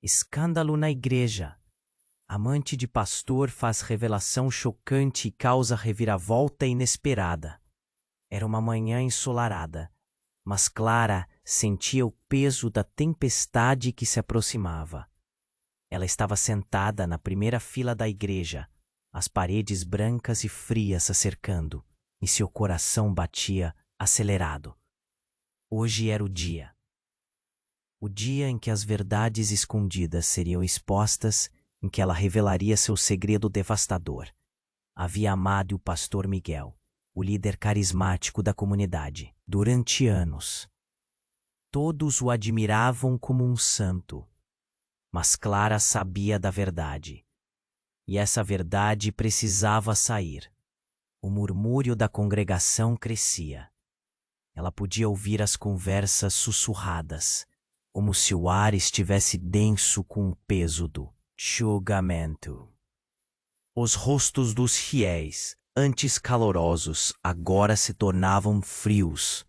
Escândalo na igreja. Amante de pastor faz revelação chocante e causa reviravolta inesperada. Era uma manhã ensolarada, mas Clara sentia o peso da tempestade que se aproximava. Ela estava sentada na primeira fila da igreja, as paredes brancas e frias a cercando, e seu coração batia acelerado. Hoje era o dia. O dia em que as verdades escondidas seriam expostas, em que ela revelaria seu segredo devastador. Havia amado o pastor Miguel, o líder carismático da comunidade, durante anos. Todos o admiravam como um santo. Mas Clara sabia da verdade. E essa verdade precisava sair. O murmúrio da congregação crescia. Ela podia ouvir as conversas sussurradas, como se o ar estivesse denso com o peso do julgamento. Os rostos dos fiéis, antes calorosos, agora se tornavam frios,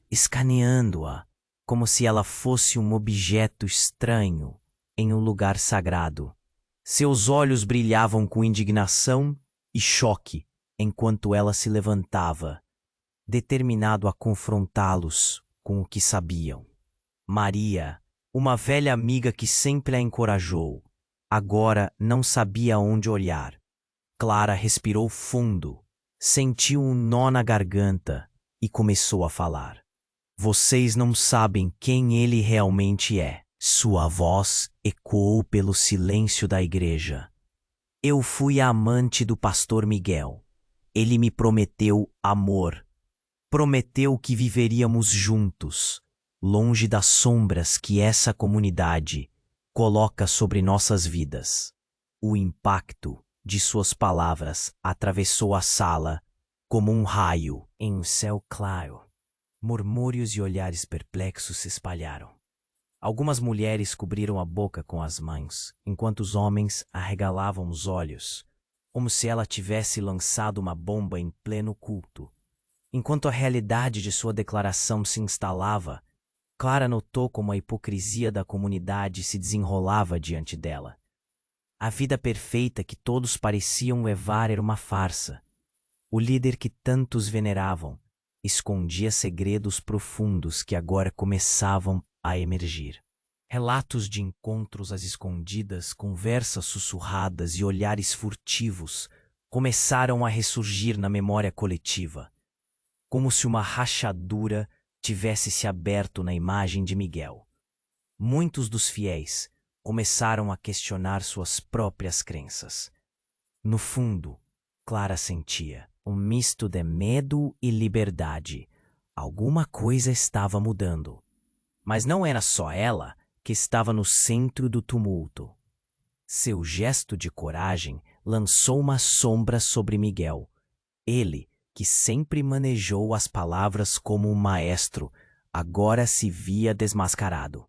escaneando-a, como se ela fosse um objeto estranho em um lugar sagrado. Seus olhos brilhavam com indignação e choque enquanto ela se levantava, determinado a confrontá-los com o que sabiam. Maria, uma velha amiga que sempre a encorajou, agora não sabia onde olhar. Clara respirou fundo, sentiu um nó na garganta e começou a falar. Vocês não sabem quem ele realmente é. Sua voz ecoou pelo silêncio da igreja. Eu fui a amante do pastor Miguel. Ele me prometeu amor. Prometeu que viveríamos juntos, longe das sombras que essa comunidade coloca sobre nossas vidas. O impacto de suas palavras atravessou a sala como um raio em um céu claro. Murmúrios e olhares perplexos se espalharam. Algumas mulheres cobriram a boca com as mãos, enquanto os homens arregalavam os olhos, como se ela tivesse lançado uma bomba em pleno culto. Enquanto a realidade de sua declaração se instalava, Clara notou como a hipocrisia da comunidade se desenrolava diante dela. A vida perfeita que todos pareciam levar era uma farsa. O líder que tantos veneravam escondia segredos profundos que agora começavam a emergir. Relatos de encontros às escondidas, conversas sussurradas e olhares furtivos começaram a ressurgir na memória coletiva, como se uma rachadura tivesse se aberto na imagem de Miguel. Muitos dos fiéis começaram a questionar suas próprias crenças. No fundo, Clara sentia um misto de medo e liberdade. Alguma coisa estava mudando. Mas não era só ela que estava no centro do tumulto. Seu gesto de coragem lançou uma sombra sobre Miguel. Ele, que sempre manejou as palavras como um maestro, agora se via desmascarado.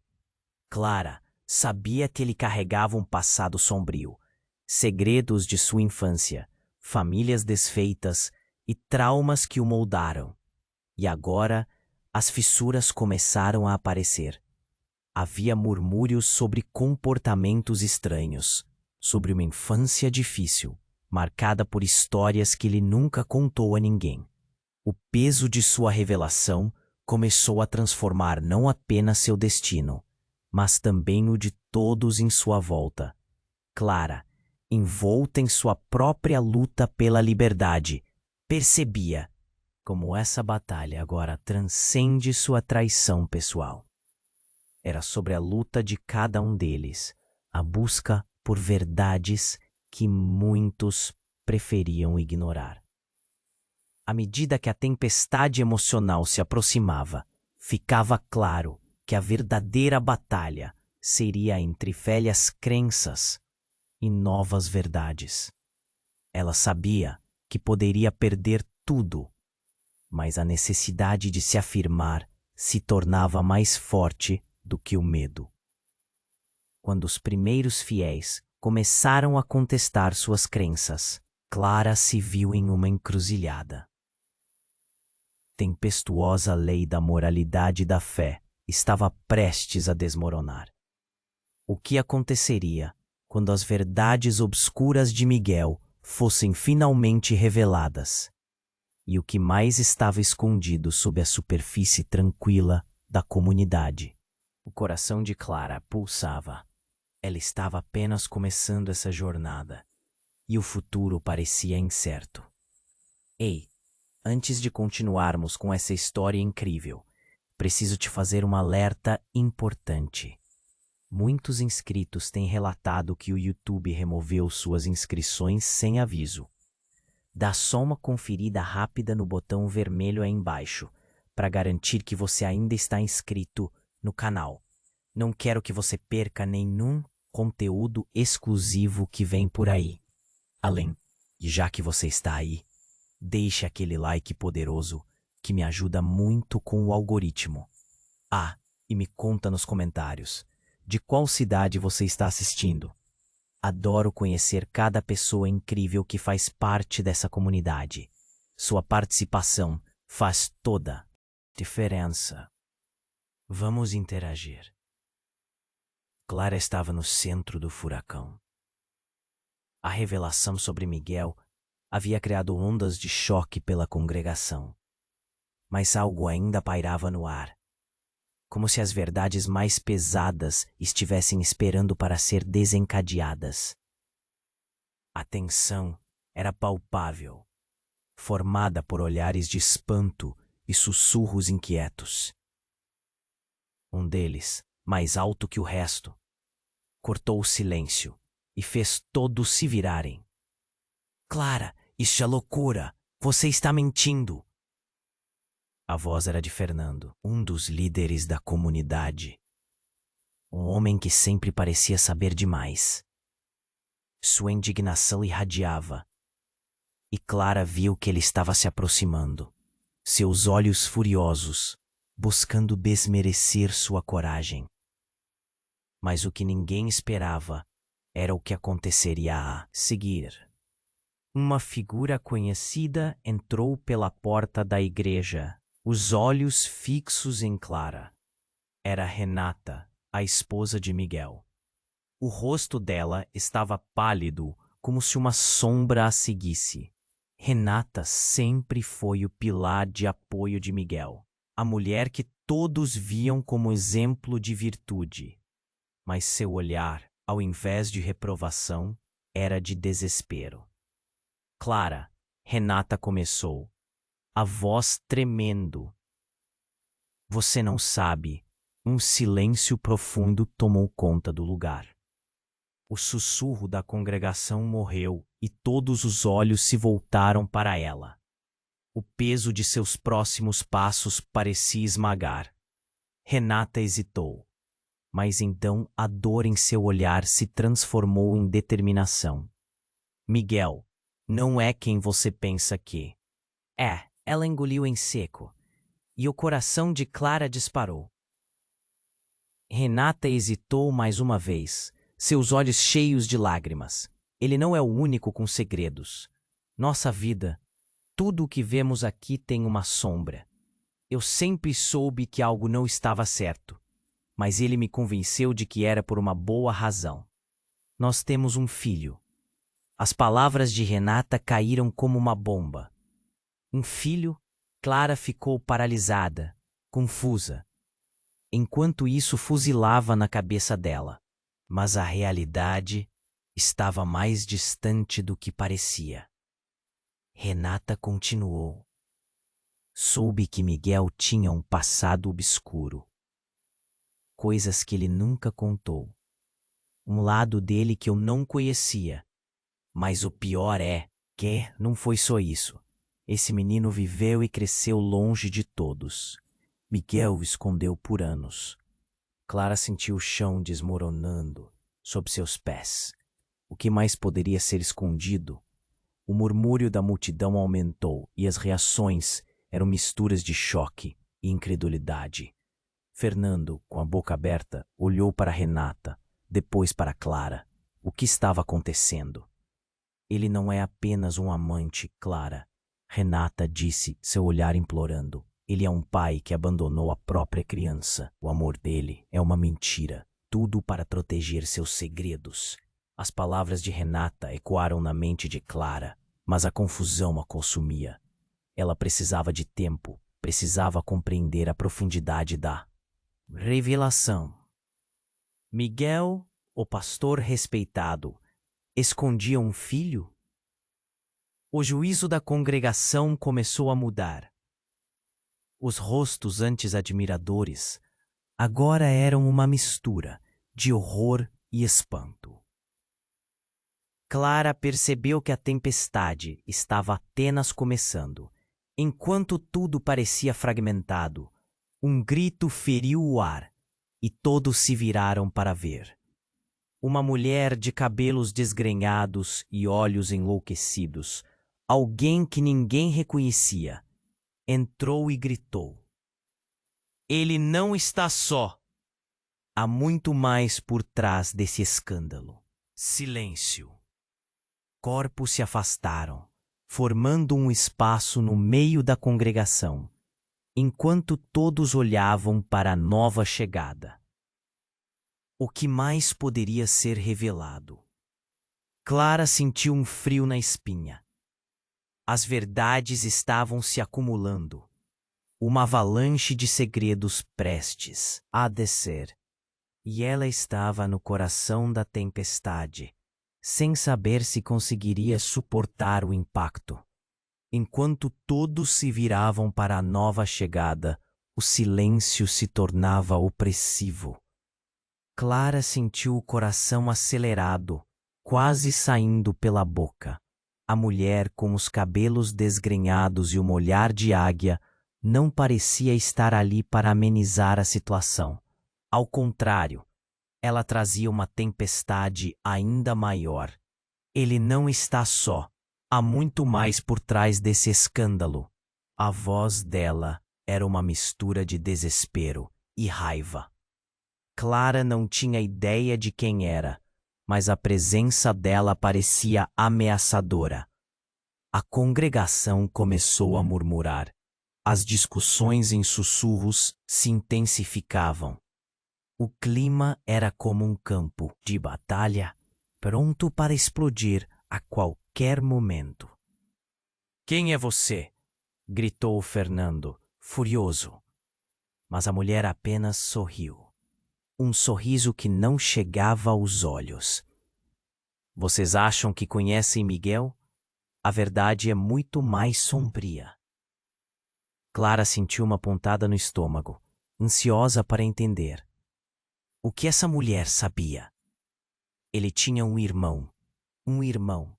Clara sabia que ele carregava um passado sombrio, segredos de sua infância, famílias desfeitas e traumas que o moldaram. E agora as fissuras começaram a aparecer. Havia murmúrios sobre comportamentos estranhos, sobre uma infância difícil, marcada por histórias que ele nunca contou a ninguém. O peso de sua revelação começou a transformar não apenas seu destino, mas também o de todos em sua volta. Clara, envolta em sua própria luta pela liberdade, percebia como essa batalha agora transcende sua traição pessoal. Era sobre a luta de cada um deles, a busca por verdades que muitos preferiam ignorar. À medida que a tempestade emocional se aproximava, ficava claro que a verdadeira batalha seria entre velhas crenças e novas verdades. Ela sabia que poderia perder tudo, mas a necessidade de se afirmar se tornava mais forte do que o medo. Quando os primeiros fiéis começaram a contestar suas crenças, Clara se viu em uma encruzilhada. Tempestuosa lei da moralidade e da fé estava prestes a desmoronar. O que aconteceria quando as verdades obscuras de Miguel fossem finalmente reveladas? E o que mais estava escondido sob a superfície tranquila da comunidade? O coração de Clara pulsava. Ela estava apenas começando essa jornada, e o futuro parecia incerto. Ei, antes de continuarmos com essa história incrível, preciso te fazer um alerta importante. Muitos inscritos têm relatado que o YouTube removeu suas inscrições sem aviso. Dá só uma conferida rápida no botão vermelho aí embaixo, para garantir que você ainda está inscrito no canal. Não quero que você perca nenhum conteúdo exclusivo que vem por aí. Além, e já que você está aí, deixe aquele like poderoso que me ajuda muito com o algoritmo. Ah, e me conta nos comentários de qual cidade você está assistindo. Adoro conhecer cada pessoa incrível que faz parte dessa comunidade. Sua participação faz toda a diferença. Vamos interagir. Clara estava no centro do furacão. A revelação sobre Miguel havia criado ondas de choque pela congregação. Mas algo ainda pairava no ar, como se as verdades mais pesadas estivessem esperando para ser desencadeadas. A tensão era palpável, formada por olhares de espanto e sussurros inquietos. Um deles, mais alto que o resto, cortou o silêncio e fez todos se virarem. Clara, isso é loucura! Você está mentindo! A voz era de Fernando, um dos líderes da comunidade. Um homem que sempre parecia saber demais. Sua indignação irradiava, e Clara viu que ele estava se aproximando, seus olhos furiosos, buscando desmerecer sua coragem. Mas o que ninguém esperava era o que aconteceria a seguir. Uma figura conhecida entrou pela porta da igreja, os olhos fixos em Clara. Era Renata, a esposa de Miguel. O rosto dela estava pálido, como se uma sombra a seguisse. Renata sempre foi o pilar de apoio de Miguel, a mulher que todos viam como exemplo de virtude. Mas seu olhar, ao invés de reprovação, era de desespero. Clara, Renata começou, a voz tremendo. Você não sabe, um silêncio profundo tomou conta do lugar. O sussurro da congregação morreu e todos os olhos se voltaram para ela. O peso de seus próximos passos parecia esmagar. Renata hesitou, mas então a dor em seu olhar se transformou em determinação. Miguel, não é quem você pensa que é. Ela engoliu em seco, e o coração de Clara disparou. Renata hesitou mais uma vez, seus olhos cheios de lágrimas. Ele não é o único com segredos. Nossa vida, tudo o que vemos aqui tem uma sombra. Eu sempre soube que algo não estava certo, mas ele me convenceu de que era por uma boa razão. Nós temos um filho. As palavras de Renata caíram como uma bomba. Um filho? Clara ficou paralisada, confusa. Enquanto isso fuzilava na cabeça dela. Mas a realidade estava mais distante do que parecia. Renata continuou. Soube que Miguel tinha um passado obscuro. Coisas que ele nunca contou. Um lado dele que eu não conhecia. Mas o pior é que não foi só isso. Esse menino viveu e cresceu longe de todos. Miguel o escondeu por anos. Clara sentiu o chão desmoronando sob seus pés. O que mais poderia ser escondido? O murmúrio da multidão aumentou e as reações eram misturas de choque e incredulidade. Fernando, com a boca aberta, olhou para Renata, depois para Clara. O que estava acontecendo? Ele não é apenas um amante, Clara. Renata disse, seu olhar implorando. Ele é um pai que abandonou a própria criança. O amor dele é uma mentira. tudo para proteger seus segredos. As palavras de Renata ecoaram na mente de Clara, mas a confusão a consumia. Ela precisava de tempo, precisava compreender a profundidade da revelação. Miguel, o pastor respeitado, escondia um filho? O juízo da congregação começou a mudar. Os rostos antes admiradores agora eram uma mistura de horror e espanto. Clara percebeu que a tempestade estava apenas começando. Enquanto tudo parecia fragmentado, um grito feriu o ar e todos se viraram para ver. Uma mulher de cabelos desgrenhados e olhos enlouquecidos, alguém que ninguém reconhecia, entrou e gritou: "Ele não está só! Há muito mais por trás desse escândalo." Silêncio. Corpos se afastaram, formando um espaço no meio da congregação, enquanto todos olhavam para a nova chegada. O que mais poderia ser revelado? Clara sentiu um frio na espinha. As verdades estavam se acumulando. Uma avalanche de segredos prestes a descer. E ela estava no coração da tempestade, sem saber se conseguiria suportar o impacto. Enquanto todos se viravam para a nova chegada, o silêncio se tornava opressivo. Clara sentiu o coração acelerado, quase saindo pela boca. A mulher, com os cabelos desgrenhados e um olhar de águia, não parecia estar ali para amenizar a situação. Ao contrário, ela trazia uma tempestade ainda maior. Ele não está só. Há muito mais por trás desse escândalo. A voz dela era uma mistura de desespero e raiva. Clara não tinha ideia de quem era, mas a presença dela parecia ameaçadora. A congregação começou a murmurar. As discussões em sussurros se intensificavam. O clima era como um campo de batalha, pronto para explodir a qualquer momento. "Quem é você?" gritou Fernando, furioso. Mas a mulher apenas sorriu. Um sorriso que não chegava aos olhos. "Vocês acham que conhecem Miguel? A verdade é muito mais sombria." Clara sentiu uma pontada no estômago, ansiosa para entender. O que essa mulher sabia? Ele tinha um irmão. Um irmão.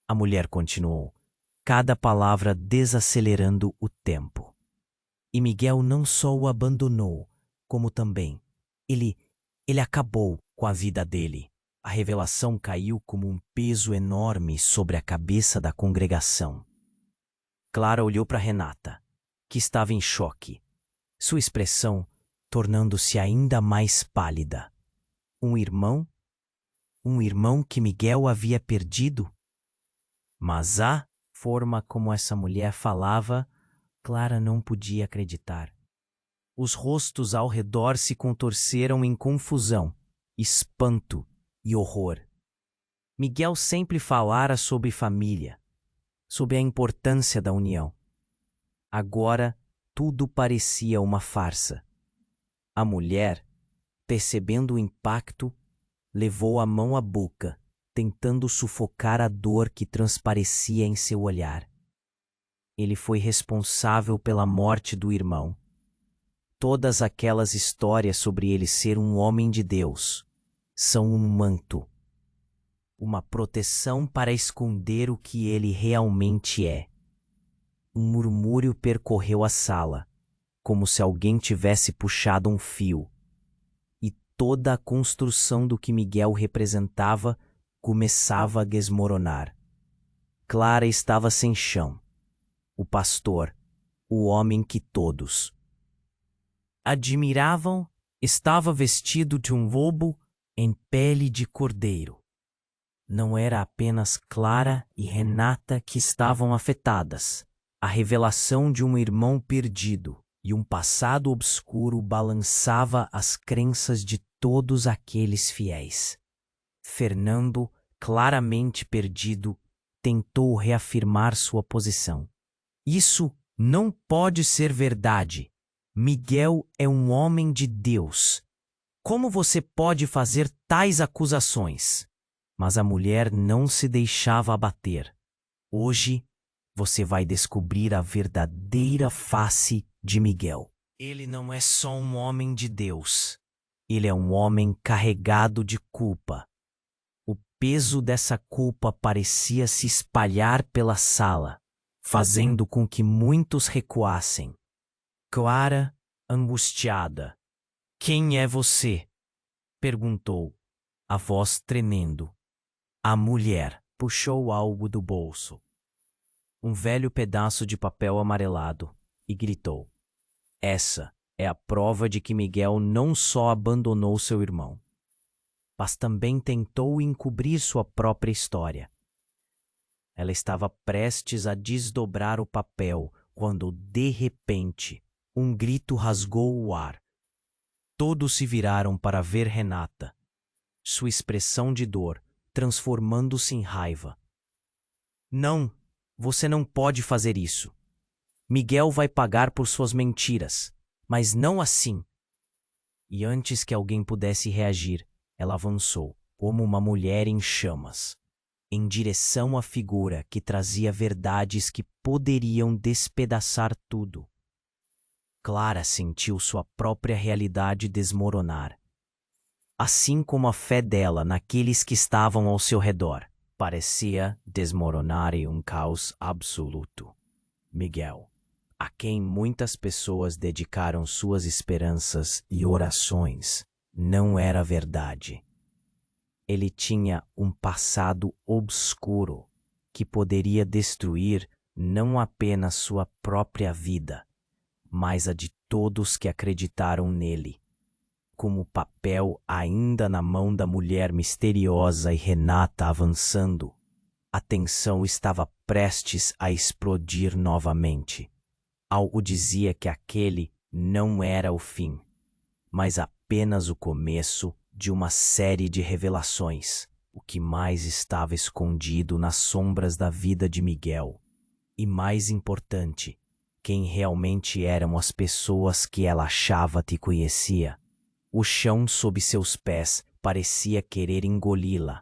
A mulher continuou, cada palavra desacelerando o tempo. E Miguel não só o abandonou, como também ele acabou com a vida dele. A revelação caiu como um peso enorme sobre a cabeça da congregação. Clara olhou para Renata, que estava em choque, sua expressão tornando-se ainda mais pálida. Um irmão? Um irmão que Miguel havia perdido? Mas a forma como essa mulher falava, Clara não podia acreditar. Os rostos ao redor se contorceram em confusão, espanto e horror. Miguel sempre falara sobre família, sobre a importância da união. Agora, tudo parecia uma farsa. A mulher, percebendo o impacto, levou a mão à boca, tentando sufocar a dor que transparecia em seu olhar. Ele foi responsável pela morte do irmão. Todas aquelas histórias sobre ele ser um homem de Deus são um manto, uma proteção para esconder o que ele realmente é. Um murmúrio percorreu a sala, como se alguém tivesse puxado um fio, e toda a construção do que Miguel representava começava a desmoronar. Clara estava sem chão. O pastor, o homem que todos admiravam, estava vestido de um lobo em pele de cordeiro. Não era apenas Clara e Renata que estavam afetadas. A revelação de um irmão perdido e um passado obscuro balançava as crenças de todos aqueles fiéis. Fernando, claramente perdido, tentou reafirmar sua posição. Isso não pode ser verdade. Miguel é um homem de Deus. Como você pode fazer tais acusações? Mas a mulher não se deixava abater. Hoje, você vai descobrir a verdadeira face de Miguel. Ele não é só um homem de Deus. Ele é um homem carregado de culpa. O peso dessa culpa parecia se espalhar pela sala, fazendo com que muitos recuassem. Clara, angustiada. Quem é você? Perguntou, a voz tremendo. A mulher puxou algo do bolso. Um velho pedaço de papel amarelado, e gritou. Essa é a prova de que Miguel não só abandonou seu irmão, mas também tentou encobrir sua própria história. Ela estava prestes a desdobrar o papel quando, de repente, um grito rasgou o ar. Todos se viraram para ver Renata, sua expressão de dor transformando-se em raiva. Não, você não pode fazer isso. Miguel vai pagar por suas mentiras, mas não assim. E antes que alguém pudesse reagir, ela avançou, como uma mulher em chamas, em direção à figura que trazia verdades que poderiam despedaçar tudo. Clara sentiu sua própria realidade desmoronar, assim como a fé dela naqueles que estavam ao seu redor parecia desmoronar em um caos absoluto. Miguel, a quem muitas pessoas dedicaram suas esperanças e orações, não era verdade. Ele tinha um passado obscuro que poderia destruir não apenas sua própria vida, mas a de todos que acreditaram nele. Com o papel ainda na mão da mulher misteriosa e Renata avançando, a tensão estava prestes a explodir novamente. Algo dizia que aquele não era o fim, mas apenas o começo de uma série de revelações, o que mais estava escondido nas sombras da vida de Miguel. E mais importante, quem realmente eram as pessoas que ela achava que conhecia. O chão sob seus pés parecia querer engoli-la,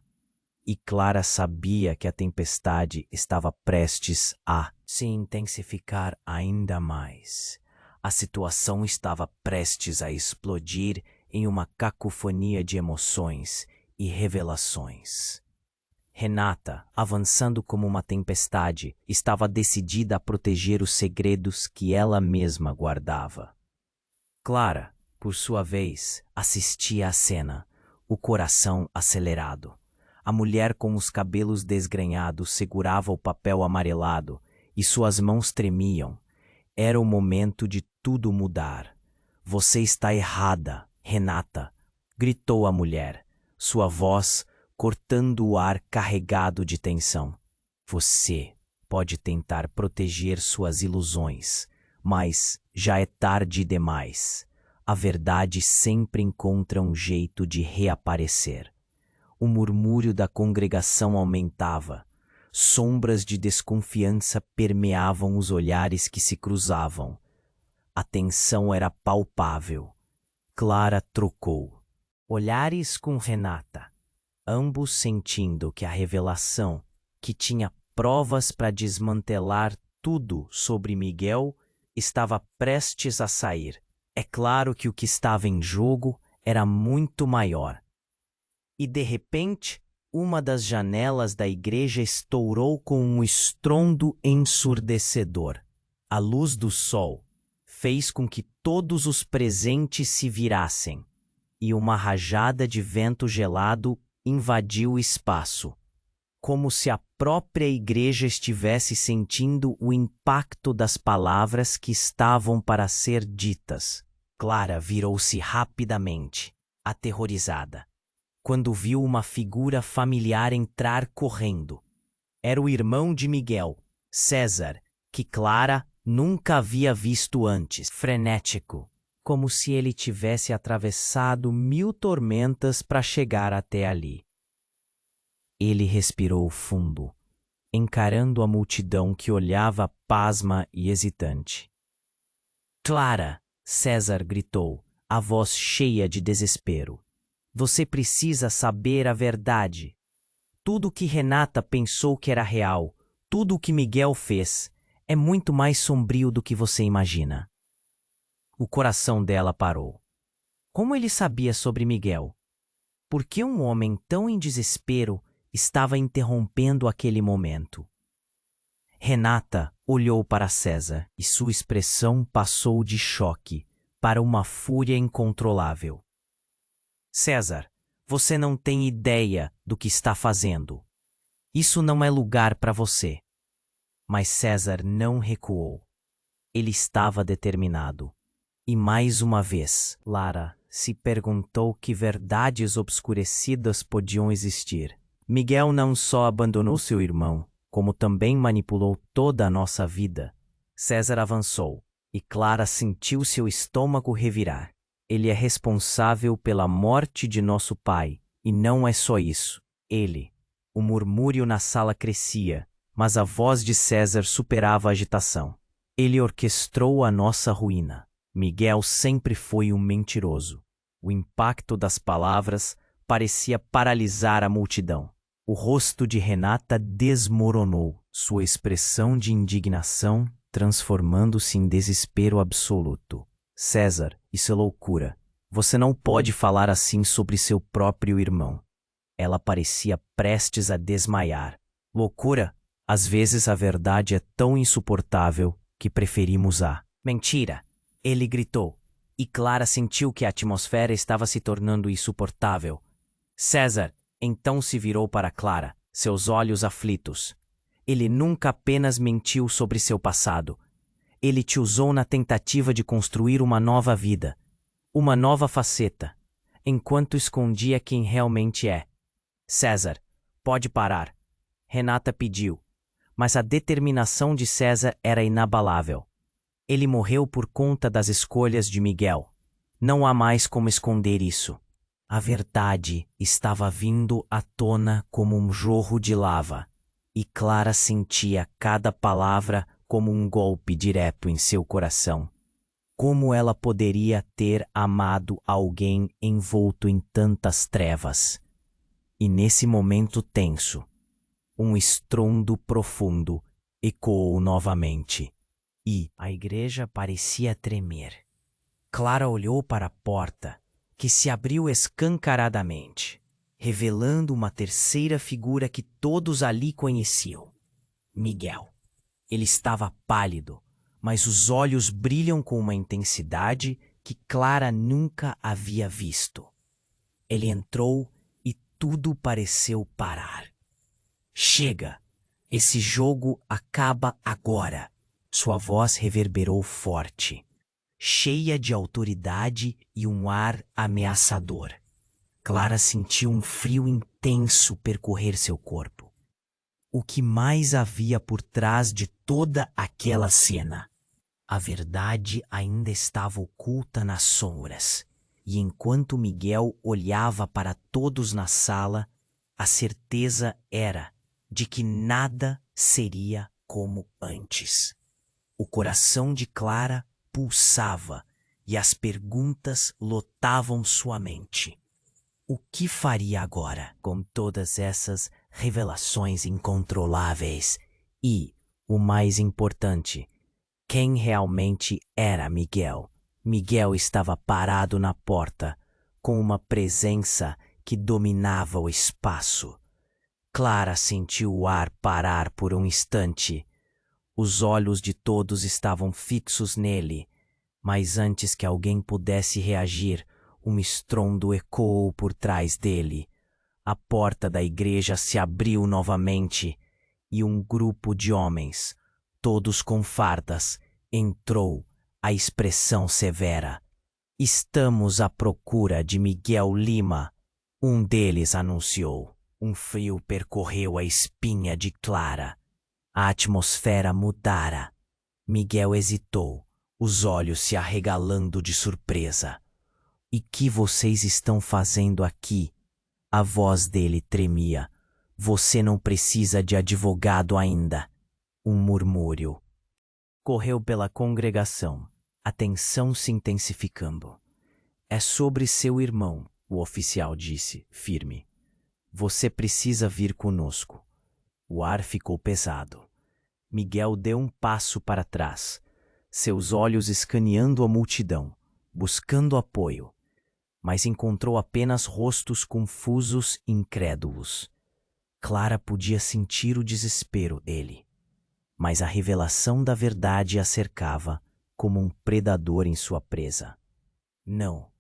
e Clara sabia que a tempestade estava prestes a se intensificar ainda mais. A situação estava prestes a explodir em uma cacofonia de emoções e revelações. Renata, avançando como uma tempestade, estava decidida a proteger os segredos que ela mesma guardava. Clara, por sua vez, assistia à cena, o coração acelerado. A mulher com os cabelos desgrenhados segurava o papel amarelado e suas mãos tremiam. Era o momento de tudo mudar. Você está errada, Renata, gritou a mulher, sua voz cortando o ar carregado de tensão. Você pode tentar proteger suas ilusões, mas já é tarde demais. A verdade sempre encontra um jeito de reaparecer. O murmúrio da congregação aumentava. Sombras de desconfiança permeavam os olhares que se cruzavam. A tensão era palpável. Clara trocou olhares com Renata, ambos sentindo que a revelação, que tinha provas para desmantelar tudo sobre Miguel, estava prestes a sair. É claro que o que estava em jogo era muito maior. E de repente, uma das janelas da igreja estourou com um estrondo ensurdecedor. A luz do sol fez com que todos os presentes se virassem, e uma rajada de vento gelado invadiu o espaço, como se a própria igreja estivesse sentindo o impacto das palavras que estavam para ser ditas. Clara virou-se rapidamente, aterrorizada, quando viu uma figura familiar entrar correndo. Era o irmão de Miguel, César, que Clara nunca havia visto antes. Frenético, como se ele tivesse atravessado 1000 tormentas para chegar até ali. Ele respirou fundo, encarando a multidão que olhava pasma e hesitante. Clara, César gritou, a voz cheia de desespero. Você precisa saber a verdade. Tudo o que Renata pensou que era real, tudo o que Miguel fez, é muito mais sombrio do que você imagina. O coração dela parou. Como ele sabia sobre Miguel? Por que um homem tão em desespero estava interrompendo aquele momento? Renata olhou para César e sua expressão passou de choque para uma fúria incontrolável. César, você não tem ideia do que está fazendo. Isso não é lugar para você. Mas César não recuou. Ele estava determinado. E mais uma vez, Lara se perguntou que verdades obscurecidas podiam existir. Miguel não só abandonou seu irmão, como também manipulou toda a nossa vida. César avançou, e Clara sentiu seu estômago revirar. Ele é responsável pela morte de nosso pai, e não é só isso. Ele. O murmúrio na sala crescia, mas a voz de César superava a agitação. Ele orquestrou a nossa ruína. Miguel sempre foi um mentiroso. O impacto das palavras parecia paralisar a multidão. O rosto de Renata desmoronou, sua expressão de indignação transformando-se em desespero absoluto. César, isso é loucura. Você não pode falar assim sobre seu próprio irmão. Ela parecia prestes a desmaiar. Loucura? Às vezes a verdade é tão insuportável que preferimos a mentira. Ele gritou, e Clara sentiu que a atmosfera estava se tornando insuportável. César então se virou para Clara, seus olhos aflitos. Ele nunca apenas mentiu sobre seu passado. Ele te usou na tentativa de construir uma nova vida, uma nova faceta, enquanto escondia quem realmente é. César, pode parar. Renata pediu, mas a determinação de César era inabalável. Ele morreu por conta das escolhas de Miguel. Não há mais como esconder isso. A verdade estava vindo à tona como um jorro de lava, e Clara sentia cada palavra como um golpe direto em seu coração. Como ela poderia ter amado alguém envolto em tantas trevas? E nesse momento tenso, um estrondo profundo ecoou novamente. E a igreja parecia tremer. Clara olhou para a porta, que se abriu escancaradamente, revelando uma terceira figura que todos ali conheciam. Miguel. Ele estava pálido, mas os olhos brilham com uma intensidade que Clara nunca havia visto. Ele entrou e tudo pareceu parar. Chega! Esse jogo acaba agora. Sua voz reverberou forte, cheia de autoridade e um ar ameaçador. Clara sentiu um frio intenso percorrer seu corpo. O que mais havia por trás de toda aquela cena? A verdade ainda estava oculta nas sombras, e enquanto Miguel olhava para todos na sala, a certeza era de que nada seria como antes. O coração de Clara pulsava e as perguntas lotavam sua mente. O que faria agora com todas essas revelações incontroláveis? E, o mais importante, quem realmente era Miguel? Miguel estava parado na porta, com uma presença que dominava o espaço. Clara sentiu o ar parar por um instante. Os olhos de todos estavam fixos nele, mas antes que alguém pudesse reagir, um estrondo ecoou por trás dele. A porta da igreja se abriu novamente e um grupo de homens, todos com fardas, entrou, a expressão severa. Estamos à procura de Miguel Lima, um deles anunciou. Um frio percorreu a espinha de Clara. A atmosfera mudara. Miguel hesitou, os olhos se arregalando de surpresa. "E que vocês estão fazendo aqui?" A voz dele tremia. "Você não precisa de advogado ainda." Um murmúrio correu pela congregação, a tensão se intensificando. "É sobre seu irmão", o oficial disse, firme. "Você precisa vir conosco." O ar ficou pesado. Miguel deu um passo para trás, seus olhos escaneando a multidão, buscando apoio, mas encontrou apenas rostos confusos e incrédulos. Clara podia sentir o desespero dele, mas a revelação da verdade a cercava como um predador em sua presa. "Não,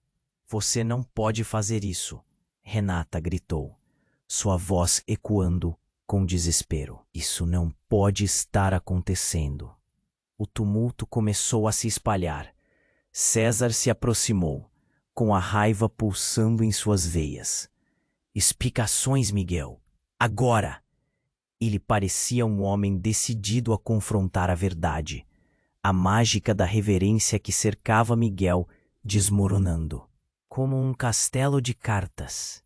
você não pode fazer isso", Renata gritou, sua voz ecoando com desespero. "Isso não pode estar acontecendo." O tumulto começou a se espalhar. César se aproximou, com a raiva pulsando em suas veias. "Explicações, Miguel. Agora!" Ele parecia um homem decidido a confrontar a verdade, a mágica da reverência que cercava Miguel desmoronando, como um castelo de cartas.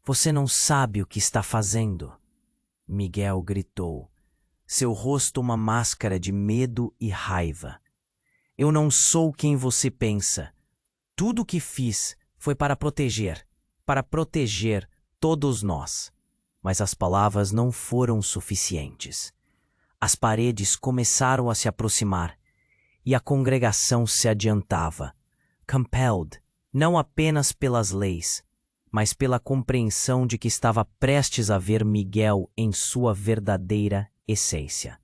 "Você não sabe o que está fazendo", Miguel gritou, seu rosto uma máscara de medo e raiva. "Eu não sou quem você pensa. Tudo o que fiz foi para proteger todos nós." Mas as palavras não foram suficientes. As paredes começaram a se aproximar e a congregação se adiantava, compelled, não apenas pelas leis, mas pela compreensão de que estava prestes a ver Miguel em sua verdadeira essência.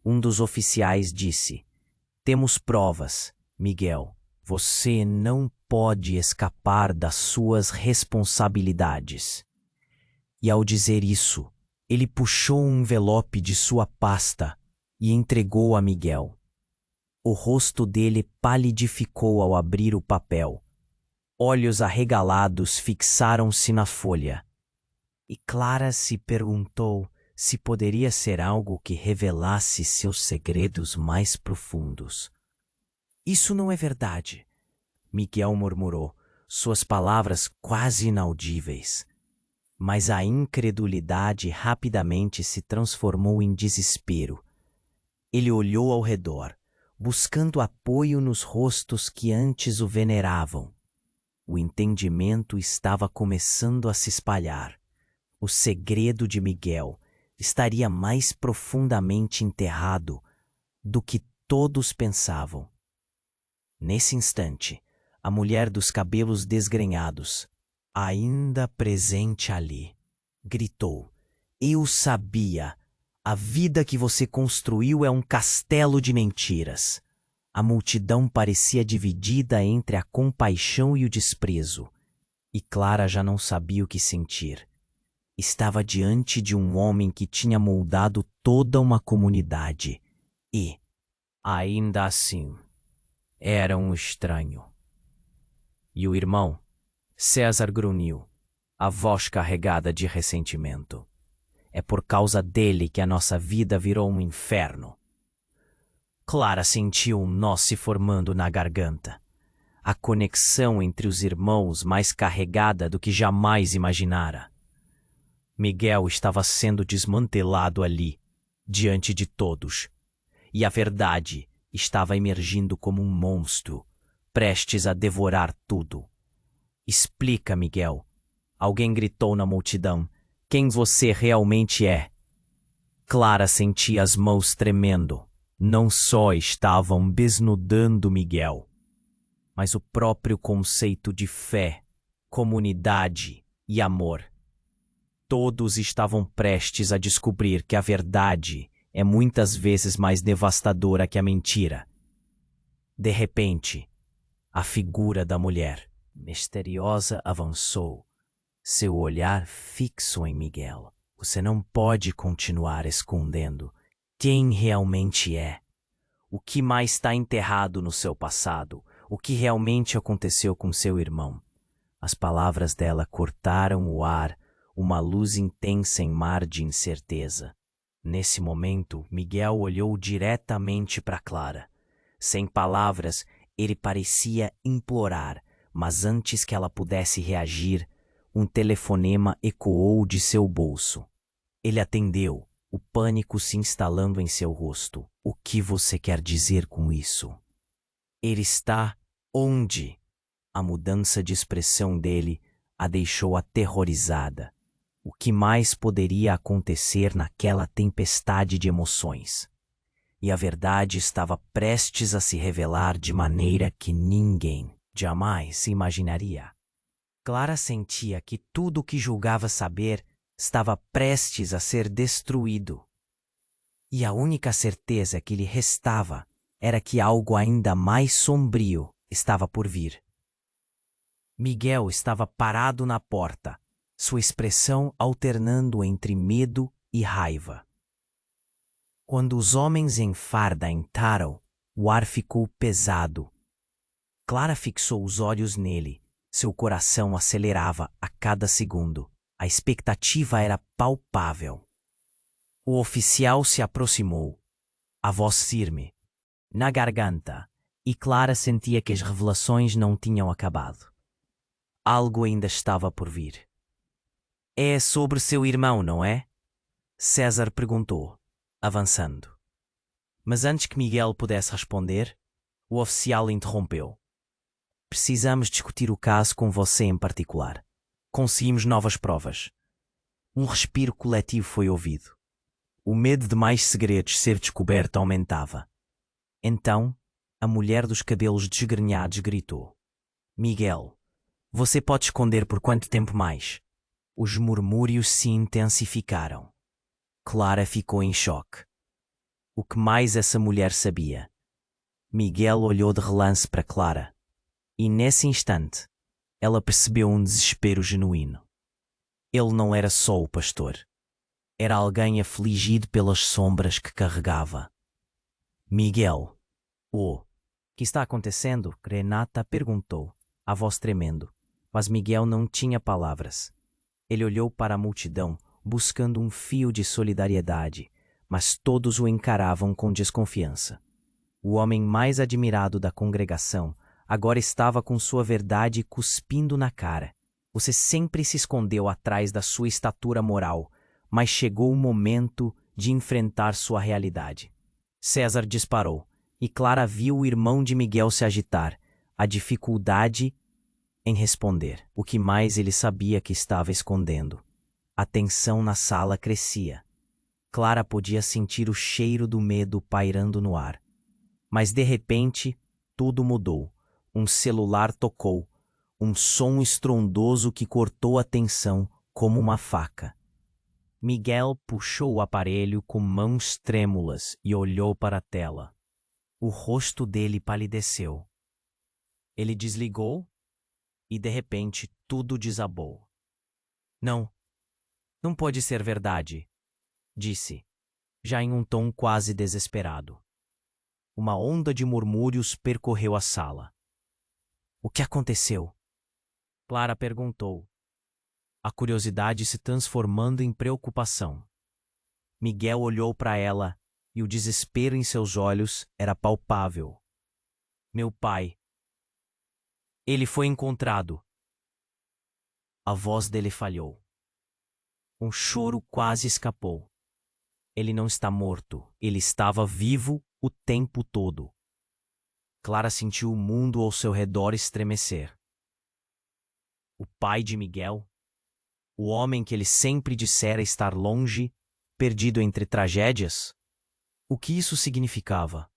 Um dos oficiais disse: "Temos provas, Miguel. Você não pode escapar das suas responsabilidades." E ao dizer isso, ele puxou um envelope de sua pasta e entregou a Miguel. O rosto dele palidificou ao abrir o papel. Olhos arregalados fixaram-se na folha. E Clara se perguntou se poderia ser algo que revelasse seus segredos mais profundos. "Isso não é verdade", Miguel murmurou, suas palavras quase inaudíveis. Mas a incredulidade rapidamente se transformou em desespero. Ele olhou ao redor, buscando apoio nos rostos que antes o veneravam. O entendimento estava começando a se espalhar. O segredo de Miguel estaria mais profundamente enterrado do que todos pensavam. Nesse instante, a mulher dos cabelos desgrenhados, ainda presente ali, gritou: "Eu sabia! A vida que você construiu é um castelo de mentiras." A multidão parecia dividida entre a compaixão e o desprezo, e Clara já não sabia o que sentir. Estava diante de um homem que tinha moldado toda uma comunidade e, ainda assim, era um estranho. "E o irmão?" César grunhiu, a voz carregada de ressentimento. "É por causa dele que a nossa vida virou um inferno." Clara sentiu um nó se formando na garganta. A conexão entre os irmãos mais carregada do que jamais imaginara. Miguel estava sendo desmantelado ali, diante de todos, e a verdade estava emergindo como um monstro, prestes a devorar tudo. "Explica, Miguel", alguém gritou na multidão, "quem você realmente é." Clara sentia as mãos tremendo. Não só estavam desnudando Miguel, mas o próprio conceito de fé, comunidade e amor. Todos estavam prestes a descobrir que a verdade é muitas vezes mais devastadora que a mentira. De repente, a figura da mulher misteriosa avançou, seu olhar fixo em Miguel. "Você não pode continuar escondendo quem realmente é. O que mais está enterrado no seu passado? O que realmente aconteceu com seu irmão?" As palavras dela cortaram o ar, uma luz intensa em mar de incerteza. Nesse momento, Miguel olhou diretamente para Clara, Sem palavras, ele parecia implorar, mas antes que ela pudesse reagir, um telefonema ecoou de seu bolso. Ele atendeu, o pânico se instalando em seu rosto. O que você quer dizer com isso? Ele está onde? A mudança de expressão dele a deixou aterrorizada. O que mais poderia acontecer naquela tempestade de emoções? E a verdade estava prestes a se revelar de maneira que ninguém jamais se imaginaria. Clara sentia que tudo o que julgava saber estava prestes a ser destruído. E a única certeza que lhe restava era que algo ainda mais sombrio estava por vir. Miguel estava parado na porta, sua expressão alternando entre medo e raiva. Quando os homens em farda entraram, o ar ficou pesado. Clara fixou os olhos nele. Seu coração acelerava a cada segundo. A expectativa era palpável. O oficial se aproximou, a voz firme, na garganta, e Clara sentia que as revelações não tinham acabado. Algo ainda estava por vir. É sobre seu irmão, não é? César perguntou, avançando. Mas antes que Miguel pudesse responder, o oficial interrompeu. Precisamos discutir o caso com você em particular. Conseguimos novas provas. Um respiro coletivo foi ouvido. O medo de mais segredos ser descoberto aumentava. Então, a mulher dos cabelos desgrenhados gritou. Miguel, você pode esconder por quanto tempo mais? Os murmúrios se intensificaram. Clara ficou em choque. O que mais essa mulher sabia? Miguel olhou de relance para Clara. E nesse instante, ela percebeu um desespero genuíno. Ele não era só o pastor. Era alguém afligido pelas sombras que carregava. Miguel. O que está acontecendo? Renata perguntou, a voz tremendo. Mas Miguel não tinha palavras. Ele olhou para a multidão, buscando um fio de solidariedade, mas todos o encaravam com desconfiança. O homem mais admirado da congregação agora estava com sua verdade cuspindo na cara. Você sempre se escondeu atrás da sua estatura moral, mas chegou o momento de enfrentar sua realidade. César disparou, e Clara viu o irmão de Miguel se agitar, a dificuldade em responder. O que mais ele sabia que estava escondendo? A tensão na sala crescia. Clara podia sentir o cheiro do medo pairando no ar. Mas de repente, tudo mudou. Um celular tocou, um som estrondoso que cortou a tensão como uma faca. Miguel puxou o aparelho com mãos trêmulas e olhou para a tela. O rosto dele palideceu. Ele desligou e de repente tudo desabou. Não, não pode ser verdade, disse, já em um tom quase desesperado. Uma onda de murmúrios percorreu a sala. O que aconteceu? Clara perguntou, a curiosidade se transformando em preocupação. Miguel olhou para ela e o desespero em seus olhos era palpável. Meu pai. Ele foi encontrado. A voz dele falhou. Um choro quase escapou. Ele não está morto, ele estava vivo o tempo todo. Clara sentiu o mundo ao seu redor estremecer. O pai de Miguel, o homem que ele sempre dissera estar longe, perdido entre tragédias? O que isso significava?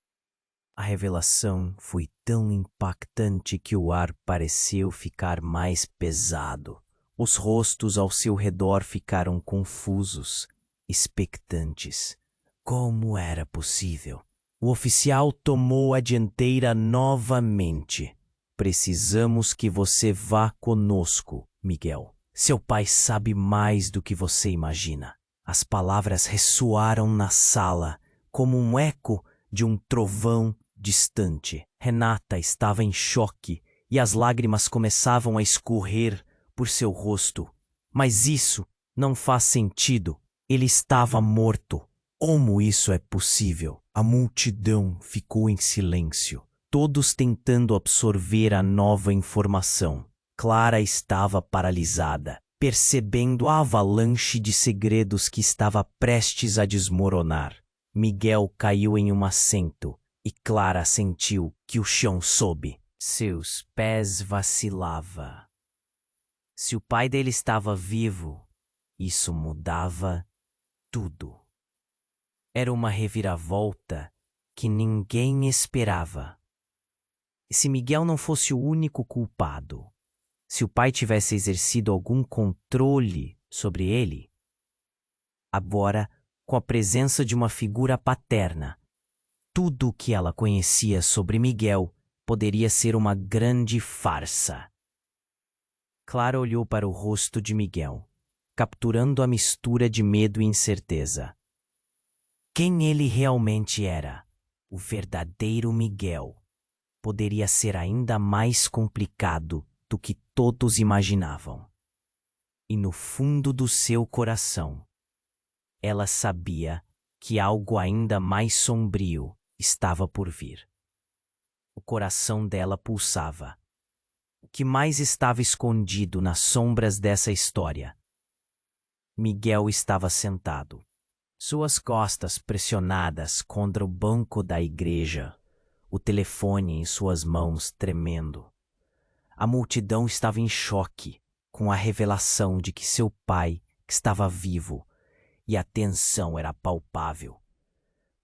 A revelação foi tão impactante que o ar pareceu ficar mais pesado. Os rostos ao seu redor ficaram confusos, expectantes. Como era possível? O oficial tomou a dianteira novamente. Precisamos que você vá conosco, Miguel. Seu pai sabe mais do que você imagina. As palavras ressoaram na sala, como um eco de um trovão distante. Renata estava em choque e as lágrimas começavam a escorrer por seu rosto. Mas isso não faz sentido. Ele estava morto. Como isso é possível? A multidão ficou em silêncio, todos tentando absorver a nova informação. Clara estava paralisada, percebendo a avalanche de segredos que estava prestes a desmoronar. Miguel caiu em um assento e Clara sentiu que o chão sob seus pés vacilava. Se o pai dele estava vivo, isso mudava tudo. Era uma reviravolta que ninguém esperava. E se Miguel não fosse o único culpado? Se o pai tivesse exercido algum controle sobre ele? Agora, com a presença de uma figura paterna, tudo o que ela conhecia sobre Miguel poderia ser uma grande farsa. Clara olhou para o rosto de Miguel, capturando a mistura de medo e incerteza. Quem ele realmente era, o verdadeiro Miguel, poderia ser ainda mais complicado do que todos imaginavam. E no fundo do seu coração, ela sabia que algo ainda mais sombrio estava por vir. O coração dela pulsava. O que mais estava escondido nas sombras dessa história? Miguel estava sentado, suas costas pressionadas contra o banco da igreja, o telefone em suas mãos tremendo. A multidão estava em choque com a revelação de que seu pai estava vivo e a tensão era palpável.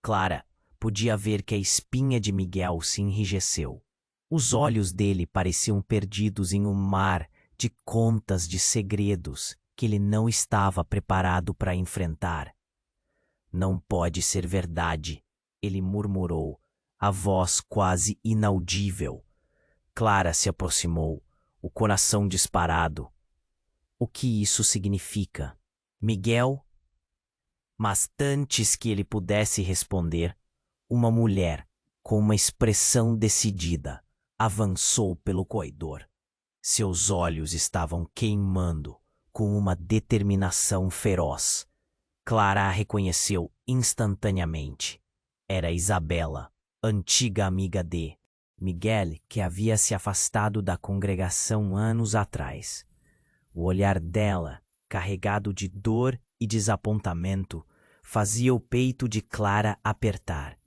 Clara podia ver que a espinha de Miguel se enrijeceu. Os olhos dele pareciam perdidos em um mar de contas de segredos que ele não estava preparado para enfrentar. Não pode ser verdade, ele murmurou, a voz quase inaudível. Clara se aproximou, o coração disparado. O que isso significa? Miguel? Mas antes que ele pudesse responder, uma mulher, com uma expressão decidida, avançou pelo corredor. Seus olhos estavam queimando com uma determinação feroz. Clara a reconheceu instantaneamente. Era Isabela, antiga amiga de Miguel, que havia se afastado da congregação anos atrás. O olhar dela, carregado de dor e desapontamento, fazia o peito de Clara apertar.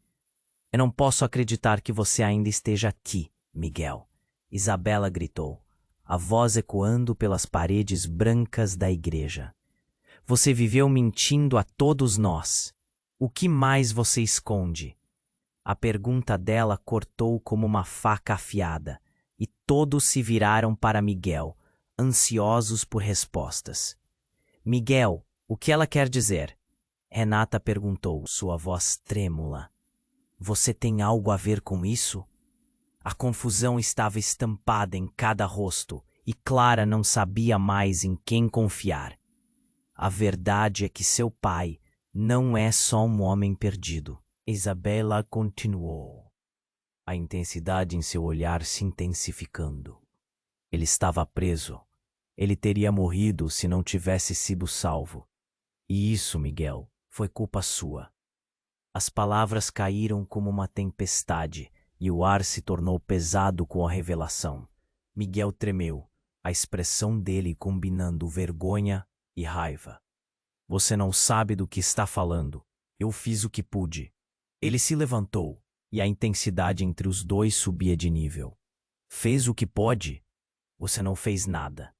Eu não posso acreditar que você ainda esteja aqui, Miguel, Isabela gritou, a voz ecoando pelas paredes brancas da igreja. Você viveu mentindo a todos nós. O que mais você esconde? A pergunta dela cortou como uma faca afiada, e todos se viraram para Miguel, ansiosos por respostas. Miguel, o que ela quer dizer? Renata perguntou, sua voz trêmula. Você tem algo a ver com isso? A confusão estava estampada em cada rosto, e Clara não sabia mais em quem confiar. A verdade é que seu pai não é só um homem perdido. Isabela continuou, a intensidade em seu olhar se intensificando. Ele estava preso. Ele teria morrido se não tivesse sido salvo. E isso, Miguel, foi culpa sua. As palavras caíram como uma tempestade e o ar se tornou pesado com a revelação. Miguel tremeu, a expressão dele combinando vergonha e raiva. Você não sabe do que está falando. Eu fiz o que pude. Ele se levantou e a intensidade entre os dois subia de nível. Fez o que pode? Você não fez nada.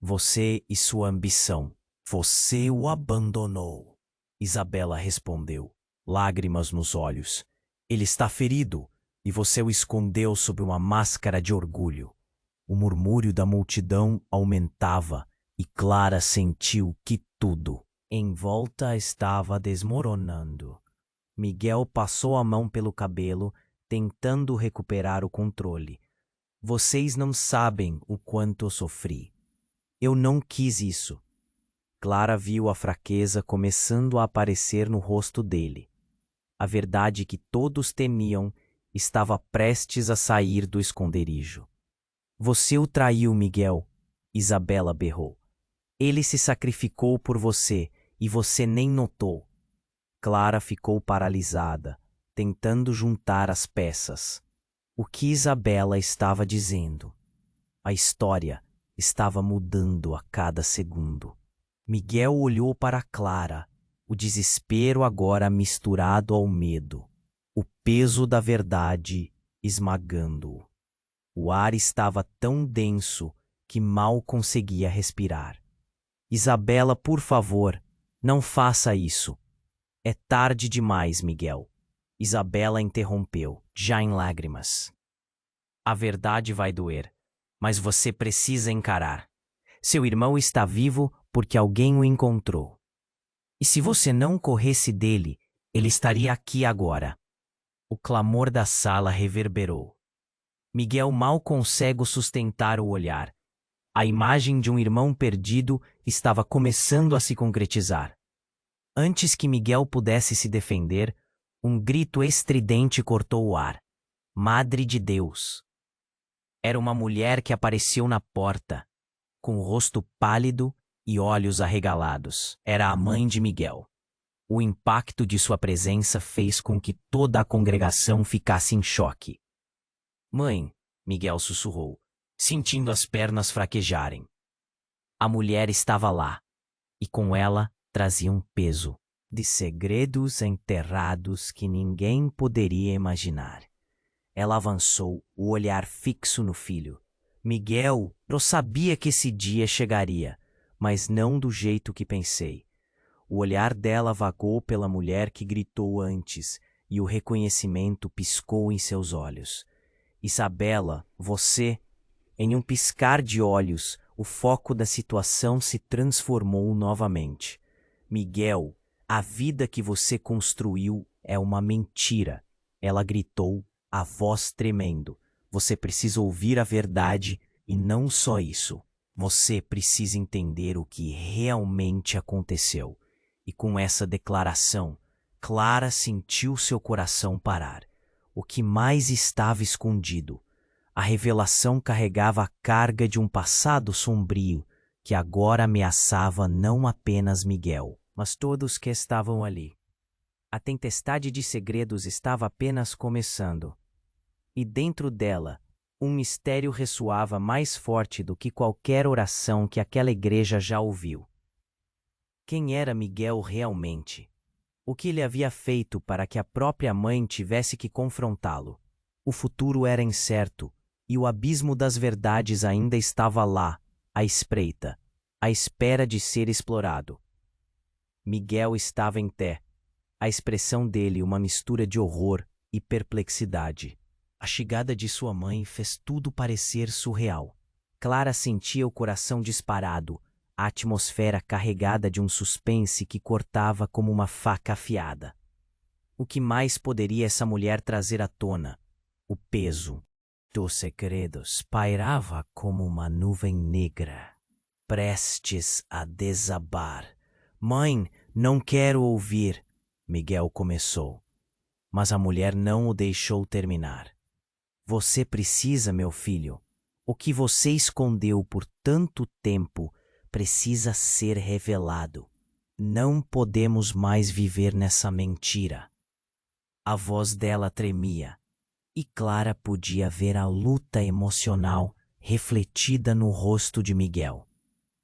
Você e sua ambição. Você o abandonou. Isabela respondeu, lágrimas nos olhos. Ele está ferido e você o escondeu sob uma máscara de orgulho. O murmúrio da multidão aumentava e Clara sentiu que tudo em volta estava desmoronando. Miguel passou a mão pelo cabelo, tentando recuperar o controle. Vocês não sabem o quanto eu sofri. Eu não quis isso. Clara viu a fraqueza começando a aparecer no rosto dele. A verdade que todos temiam estava prestes a sair do esconderijo. Você o traiu, Miguel, Isabela berrou. Ele se sacrificou por você e você nem notou. Clara ficou paralisada, tentando juntar as peças. O que Isabela estava dizendo? A história estava mudando a cada segundo. Miguel olhou para Clara, o desespero agora misturado ao medo, o peso da verdade esmagando-o. O ar estava tão denso que mal conseguia respirar. Isabela, por favor, não faça isso. É tarde demais, Miguel. Isabela interrompeu, já em lágrimas. A verdade vai doer, mas você precisa encarar. Seu irmão está vivo porque alguém o encontrou. E se você não corresse dele, ele estaria aqui agora. O clamor da sala reverberou. Miguel mal consegue sustentar o olhar. A imagem de um irmão perdido estava começando a se concretizar. Antes que Miguel pudesse se defender, um grito estridente cortou o ar. Madre de Deus! Era uma mulher que apareceu na porta, com o rosto pálido e olhos arregalados. Era a mãe de Miguel. O impacto de sua presença fez com que toda a congregação ficasse em choque. Mãe, Miguel sussurrou, sentindo as pernas fraquejarem. A mulher estava lá, e com ela trazia um peso de segredos enterrados que ninguém poderia imaginar. Ela avançou, o olhar fixo no filho. Miguel, eu sabia que esse dia chegaria, mas não do jeito que pensei. O olhar dela vagou pela mulher que gritou antes, e o reconhecimento piscou em seus olhos. Isabela, você... Em um piscar de olhos, o foco da situação se transformou novamente. Miguel, a vida que você construiu é uma mentira. Ela gritou, a voz tremendo. Você precisa ouvir a verdade e não só isso. Você precisa entender o que realmente aconteceu. E com essa declaração, Clara sentiu seu coração parar. O que mais estava escondido? A revelação carregava a carga de um passado sombrio que agora ameaçava não apenas Miguel, mas todos que estavam ali. A tempestade de segredos estava apenas começando. E dentro dela, um mistério ressoava mais forte do que qualquer oração que aquela igreja já ouviu. Quem era Miguel realmente? O que ele havia feito para que a própria mãe tivesse que confrontá-lo? O futuro era incerto, e o abismo das verdades ainda estava lá, à espreita, à espera de ser explorado. Miguel estava em pé, a expressão dele uma mistura de horror e perplexidade. A chegada de sua mãe fez tudo parecer surreal. Clara sentia o coração disparado, a atmosfera carregada de um suspense que cortava como uma faca afiada. O que mais poderia essa mulher trazer à tona? O peso dos segredos pairava como uma nuvem negra, prestes a desabar. Mãe, não quero ouvir, Miguel começou, mas a mulher não o deixou terminar. Você precisa, meu filho. O que você escondeu por tanto tempo precisa ser revelado. Não podemos mais viver nessa mentira. A voz dela tremia, e Clara podia ver a luta emocional refletida no rosto de Miguel.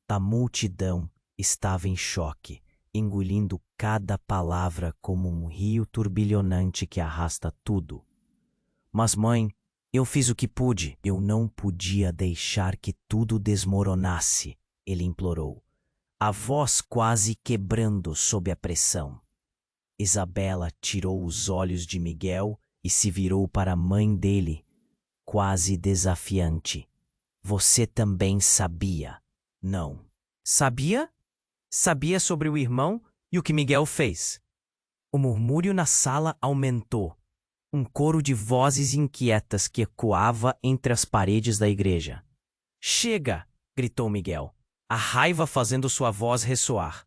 A multidão estava em choque, engolindo cada palavra como um rio turbilhonante que arrasta tudo. Mas, mãe, eu fiz o que pude. Eu não podia deixar que tudo desmoronasse, ele implorou, a voz quase quebrando sob a pressão. Isabela tirou os olhos de Miguel e se virou para a mãe dele, quase desafiante. Você também sabia, não? Sabia? Sabia sobre o irmão e o que Miguel fez. O murmúrio na sala aumentou. Um coro de vozes inquietas que ecoava entre as paredes da igreja. Chega! Gritou Miguel, a raiva fazendo sua voz ressoar.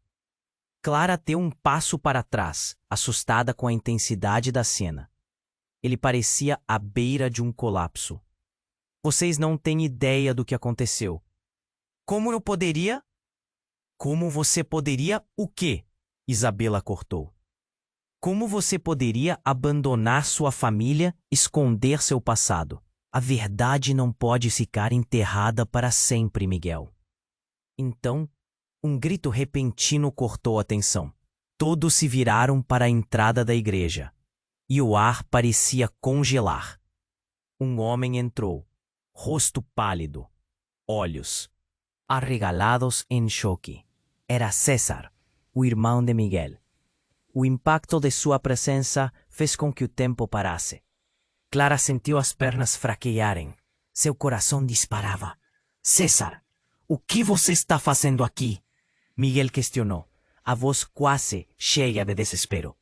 Clara deu um passo para trás, assustada com a intensidade da cena. Ele parecia à beira de um colapso. Vocês não têm ideia do que aconteceu. Como eu poderia? Como você poderia o quê? Isabela cortou. Como você poderia abandonar sua família, esconder seu passado? A verdade não pode ficar enterrada para sempre, Miguel. Então, um grito repentino cortou a tensão. Todos se viraram para a entrada da igreja, e o ar parecia congelar. Um homem entrou, rosto pálido, olhos arregalados em choque. Era César, o irmão de Miguel. O impacto de sua presença fez com que o tempo parasse. Clara sentiu as pernas fraquearem. Seu coração disparava. César, o que você está fazendo aqui? Miguel questionou, a voz quase cheia de desespero.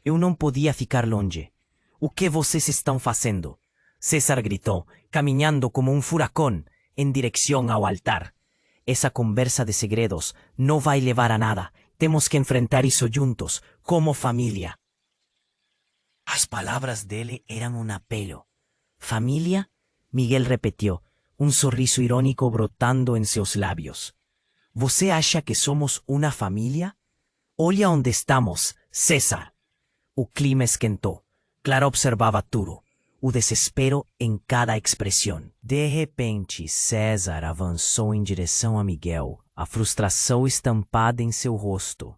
Eu não podia ficar longe. O que vocês estão fazendo? César gritou, caminhando como um furacão em direção ao altar. Essa conversa de segredos não vai levar a nada. Temos que enfrentar isso juntos, como família. As palavras dele eram um apelo. Família? Miguel repetiu, um sorriso irônico brotando em seus lábios. Você acha que somos uma família? Olha onde estamos, César. O clima esquentou. Clara observava tudo, o desespero em cada expressão. De repente, César avançou em direção a Miguel, a frustração estampada em seu rosto.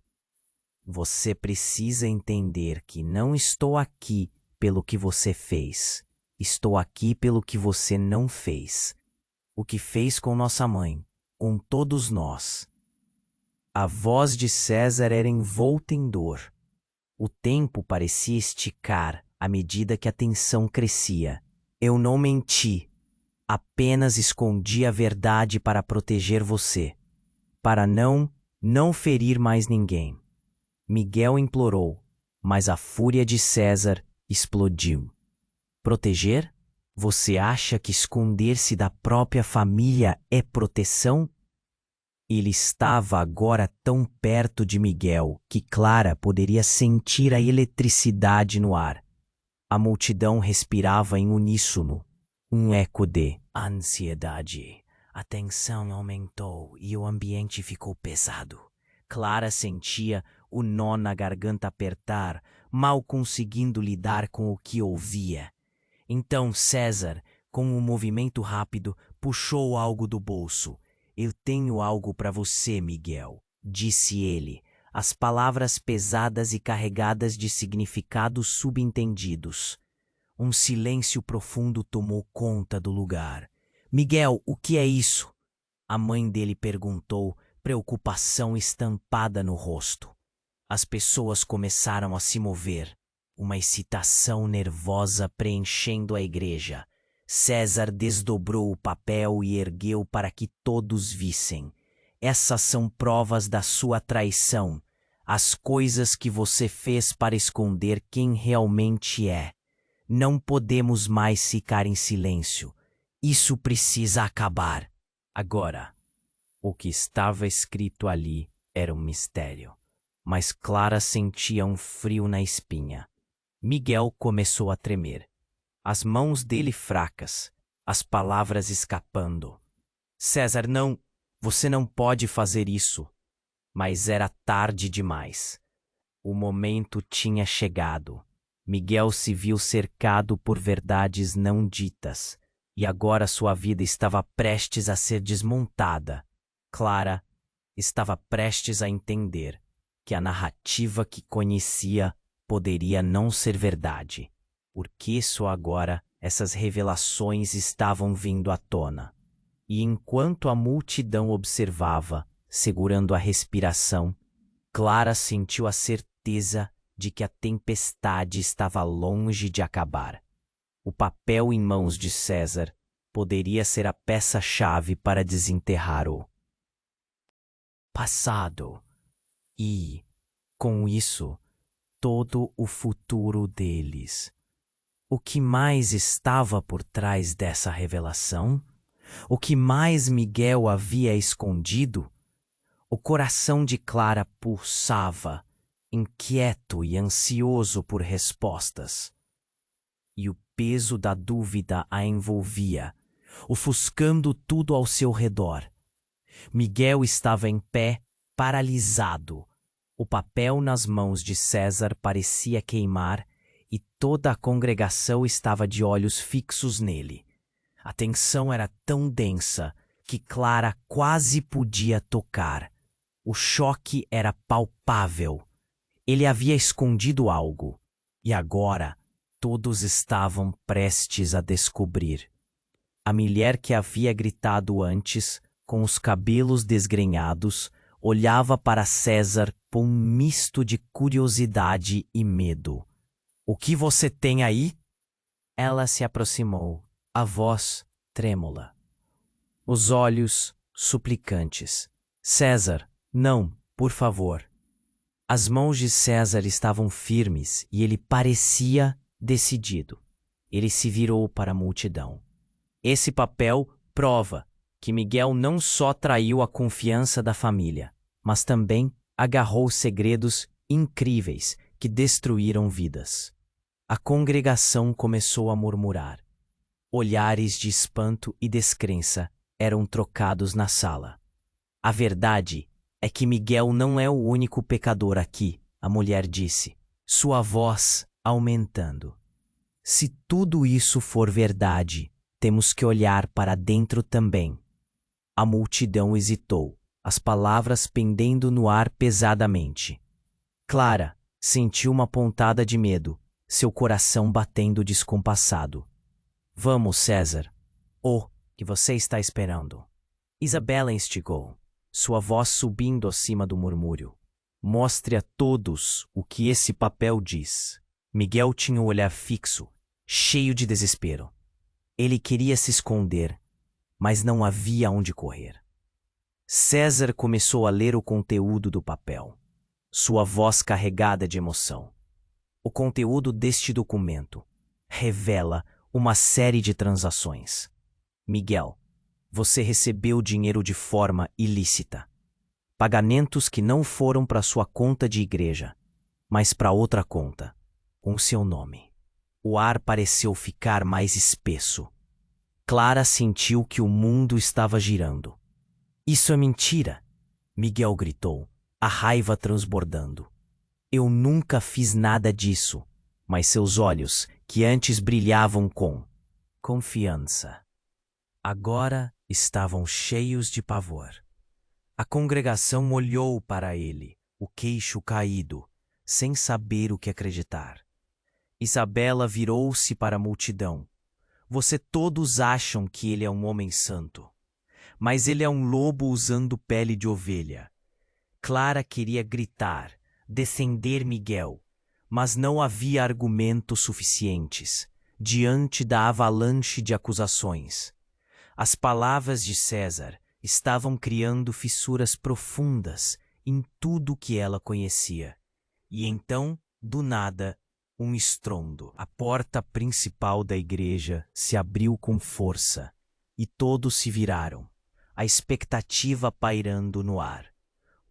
Você precisa entender que não estou aqui pelo que você fez. Estou aqui pelo que você não fez. O que fez com nossa mãe, com todos nós. A voz de César era envolta em dor. O tempo parecia esticar à medida que a tensão crescia. Eu não menti. Apenas escondi a verdade para proteger você. Para não ferir mais ninguém. Miguel implorou, mas a fúria de César explodiu. Proteger? Você acha que esconder-se da própria família é proteção? Ele estava agora tão perto de Miguel que Clara poderia sentir a eletricidade no ar. A multidão respirava em uníssono, um eco de ansiedade. A tensão aumentou e o ambiente ficou pesado. Clara sentia o nó na garganta apertar, mal conseguindo lidar com o que ouvia. Então César, com um movimento rápido, puxou algo do bolso. Eu tenho algo para você, Miguel, disse ele, as palavras pesadas e carregadas de significados subentendidos. Um silêncio profundo tomou conta do lugar. Miguel, o que é isso? A mãe dele perguntou, preocupação estampada no rosto. As pessoas começaram a se mover, uma excitação nervosa preenchendo a igreja. César desdobrou o papel e ergueu para que todos vissem. Essas são provas da sua traição, as coisas que você fez para esconder quem realmente é. Não podemos mais ficar em silêncio. Isso precisa acabar. Agora, o que estava escrito ali era um mistério, mas Clara sentia um frio na espinha. Miguel começou a tremer. As mãos dele fracas, as palavras escapando. César, não, você não pode fazer isso. Mas era tarde demais. O momento tinha chegado. Miguel se viu cercado por verdades não ditas, e agora sua vida estava prestes a ser desmontada. Clara estava prestes a entender que a narrativa que conhecia poderia não ser verdade. Porque só agora essas revelações estavam vindo à tona. E enquanto a multidão observava, segurando a respiração, Clara sentiu a certeza de que a tempestade estava longe de acabar. O papel em mãos de César poderia ser a peça-chave para desenterrar o passado e, com isso, todo o futuro deles. O que mais estava por trás dessa revelação? O que mais Miguel havia escondido? O coração de Clara pulsava, inquieto e ansioso por respostas. E o peso da dúvida a envolvia, ofuscando tudo ao seu redor. Miguel estava em pé, paralisado, O papel nas mãos de César parecia queimar e toda a congregação estava de olhos fixos nele. A tensão era tão densa que Clara quase podia tocar. O choque era palpável. Ele havia escondido algo, e agora todos estavam prestes a descobrir. A mulher que havia gritado antes, com os cabelos desgrenhados, olhava para César com um misto de curiosidade e medo. "O que você tem aí?" Ela se aproximou, a voz trêmula, os olhos suplicantes. "César, não, por favor." As mãos de César estavam firmes e ele parecia decidido. Ele se virou para a multidão. "Esse papel prova que Miguel não só traiu a confiança da família, mas também agarrou segredos incríveis que destruíram vidas." A congregação começou a murmurar. Olhares de espanto e descrença eram trocados na sala. "A verdade é que Miguel não é o único pecador aqui", a mulher disse, sua voz aumentando. "Se tudo isso for verdade, temos que olhar para dentro também." A multidão hesitou, as palavras pendendo no ar pesadamente. Clara sentiu uma pontada de medo, seu coração batendo descompassado. "Vamos, César. O que você está esperando?" Isabela instigou, sua voz subindo acima do murmúrio. "Mostre a todos o que esse papel diz." Miguel tinha o olhar fixo, cheio de desespero. Ele queria se esconder, mas não havia onde correr. César começou a ler o conteúdo do papel, sua voz carregada de emoção. O conteúdo deste documento revela uma série de transações. "Miguel, você recebeu dinheiro de forma ilícita. Pagamentos que não foram para sua conta de igreja, mas para outra conta, com seu nome." O ar pareceu ficar mais espesso. Clara sentiu que o mundo estava girando. "Isso é mentira!" Miguel gritou, a raiva transbordando. "Eu nunca fiz nada disso." Mas seus olhos, que antes brilhavam com confiança, agora estavam cheios de pavor. A congregação olhou para ele, o queixo caído, sem saber o que acreditar. Isabela virou-se para a multidão. "Você todos acham que ele é um homem santo, mas ele é um lobo usando pele de ovelha." Clara queria gritar, defender Miguel, mas não havia argumentos suficientes diante da avalanche de acusações. As palavras de César estavam criando fissuras profundas em tudo que ela conhecia. E então, do nada, um estrondo. A porta principal da igreja se abriu com força e todos se viraram, a expectativa pairando no ar.